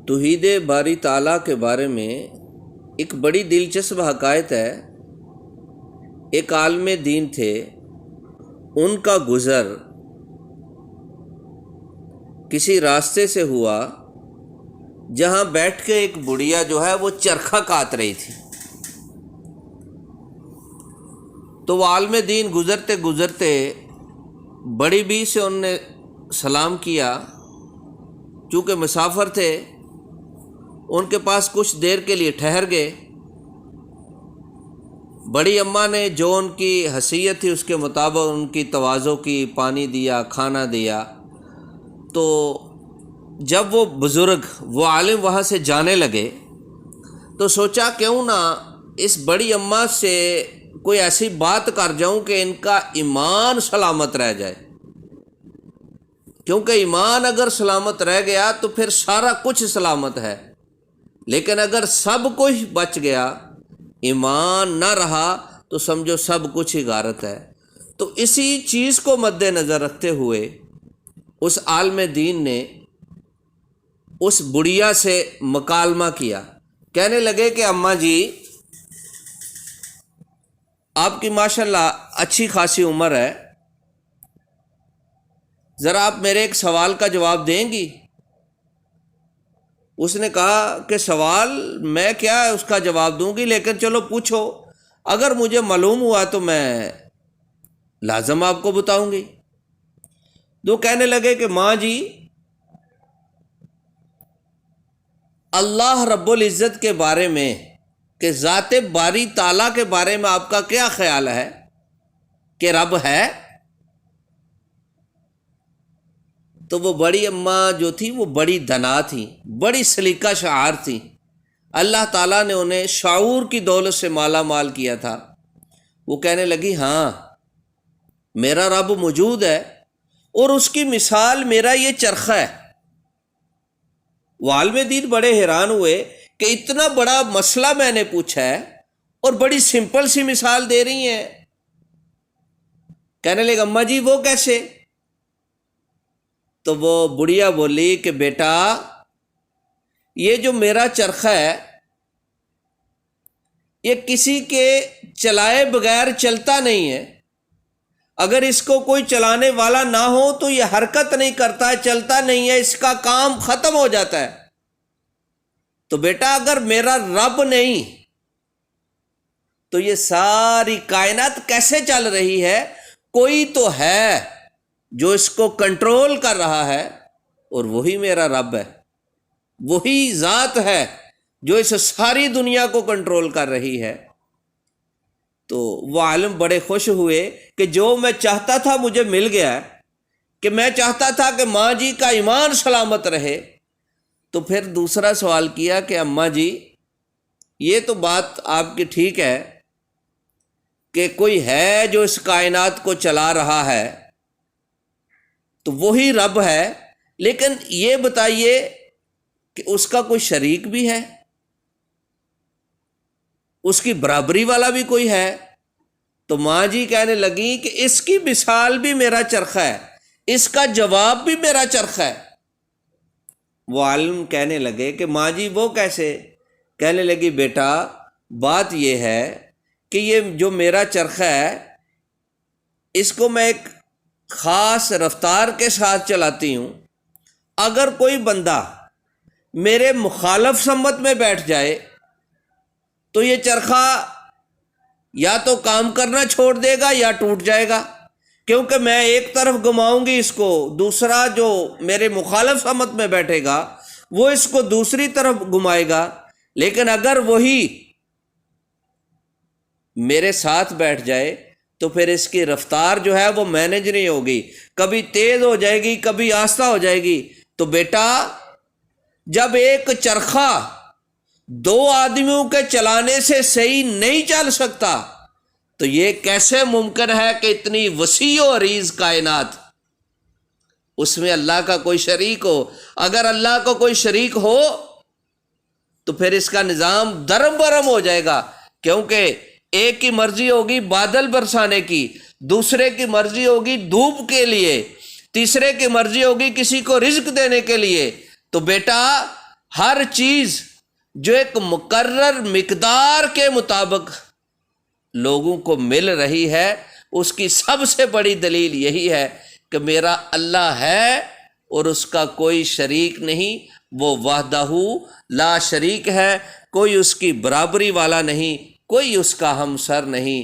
توحید باری تعالیٰ کے بارے میں ایک بڑی دلچسپ حکایت ہے۔ ایک عالم دین تھے، ان کا گزر کسی راستے سے ہوا جہاں بیٹھ کے ایک بڑھیا جو ہے وہ چرخہ کاٹ رہی تھی۔ تو وہ عالم دین گزرتے گزرتے بڑی بی سے ان نے سلام کیا، چونکہ مسافر تھے ان کے پاس کچھ دیر کے لیے ٹھہر گئے۔ بڑی اماں نے جو ان کی حیثیت تھی اس کے مطابق ان کی تواضع کی، پانی دیا، کھانا دیا۔ تو جب وہ بزرگ، وہ عالم وہاں سے جانے لگے تو سوچا کیوں نہ اس بڑی اماں سے کوئی ایسی بات کر جاؤں کہ ان کا ایمان سلامت رہ جائے، کیونکہ ایمان اگر سلامت رہ گیا تو پھر سارا کچھ سلامت ہے، لیکن اگر سب کچھ بچ گیا، ایمان نہ رہا تو سمجھو سب کچھ ہی غارت ہے۔ تو اسی چیز کو مد نظر رکھتے ہوئے اس عالم دین نے اس بڑھیا سے مکالمہ کیا، کہنے لگے کہ اماں جی، آپ کی ماشاءاللہ اچھی خاصی عمر ہے، ذرا آپ میرے ایک سوال کا جواب دیں گی؟ اس نے کہا کہ سوال میں کیا اس کا جواب دوں گی، لیکن چلو پوچھو، اگر مجھے معلوم ہوا تو میں لازم آپ کو بتاؤں گی۔ تو کہنے لگے کہ ماں جی، اللہ رب العزت کے بارے میں، کہ ذات باری تعالیٰ کے بارے میں آپ کا کیا خیال ہے کہ رب ہے؟ تو وہ بڑی اماں جو تھی وہ بڑی دنا تھی، بڑی سلیقہ شعار تھی، اللہ تعالیٰ نے انہیں شعور کی دولت سے مالا مال کیا تھا۔ وہ کہنے لگی ہاں، میرا رب موجود ہے، اور اس کی مثال میرا یہ چرخہ ہے۔ وہ عالم دین بڑے حیران ہوئے کہ اتنا بڑا مسئلہ میں نے پوچھا ہے اور بڑی سمپل سی مثال دے رہی ہیں۔ کہنے لگے اماں جی وہ کیسے؟ تو وہ بڑھیا بولی کہ بیٹا، یہ جو میرا چرخہ ہے یہ کسی کے چلائے بغیر چلتا نہیں ہے، اگر اس کو کوئی چلانے والا نہ ہو تو یہ حرکت نہیں کرتا ہے، چلتا نہیں ہے، اس کا کام ختم ہو جاتا ہے۔ تو بیٹا اگر میرا رب نہیں تو یہ ساری کائنات کیسے چل رہی ہے؟ کوئی تو ہے جو اس کو کنٹرول کر رہا ہے، اور وہی میرا رب ہے، وہی ذات ہے جو اس ساری دنیا کو کنٹرول کر رہی ہے۔ تو وہ عالم بڑے خوش ہوئے کہ جو میں چاہتا تھا مجھے مل گیا، کہ میں چاہتا تھا کہ ماں جی کا ایمان سلامت رہے۔ تو پھر دوسرا سوال کیا کہ اماں جی، یہ تو بات آپ کی ٹھیک ہے کہ کوئی ہے جو اس کائنات کو چلا رہا ہے، تو وہی رب ہے، لیکن یہ بتائیے کہ اس کا کوئی شریک بھی ہے، اس کی برابری والا بھی کوئی ہے؟ تو ماں جی کہنے لگی کہ اس کی مثال بھی میرا چرخہ ہے، اس کا جواب بھی میرا چرخہ ہے۔ وہ عالم کہنے لگے کہ ماں جی وہ کیسے؟ کہنے لگی بیٹا، بات یہ ہے کہ یہ جو میرا چرخہ ہے اس کو میں ایک خاص رفتار کے ساتھ چلاتی ہوں، اگر کوئی بندہ میرے مخالف سمت میں بیٹھ جائے تو یہ چرخہ یا تو کام کرنا چھوڑ دے گا یا ٹوٹ جائے گا، کیونکہ میں ایک طرف گھماؤں گی اس کو، دوسرا جو میرے مخالف سمت میں بیٹھے گا وہ اس کو دوسری طرف گھمائے گا۔ لیکن اگر وہی میرے ساتھ بیٹھ جائے تو پھر اس کی رفتار جو ہے وہ مینج نہیں ہوگی، کبھی تیز ہو جائے گی، کبھی آہستہ ہو جائے گی۔ تو بیٹا، جب ایک چرخہ دو آدمیوں کے چلانے سے صحیح نہیں چل سکتا تو یہ کیسے ممکن ہے کہ اتنی وسیع و عریض کائنات اس میں اللہ کا کوئی شریک ہو؟ اگر اللہ کو کوئی شریک ہو تو پھر اس کا نظام درم برم ہو جائے گا، کیونکہ ایک کی مرضی ہوگی بادل برسانے کی، دوسرے کی مرضی ہوگی دھوپ کے لیے، تیسرے کی مرضی ہوگی کسی کو رزق دینے کے لیے۔ تو بیٹا، ہر چیز جو ایک مقرر مقدار کے مطابق لوگوں کو مل رہی ہے، اس کی سب سے بڑی دلیل یہی ہے کہ میرا اللہ ہے اور اس کا کوئی شریک نہیں، وہ وحدہ لا شریک ہے، کوئی اس کی برابری والا نہیں، کوئی اس کا ہمسر نہیں۔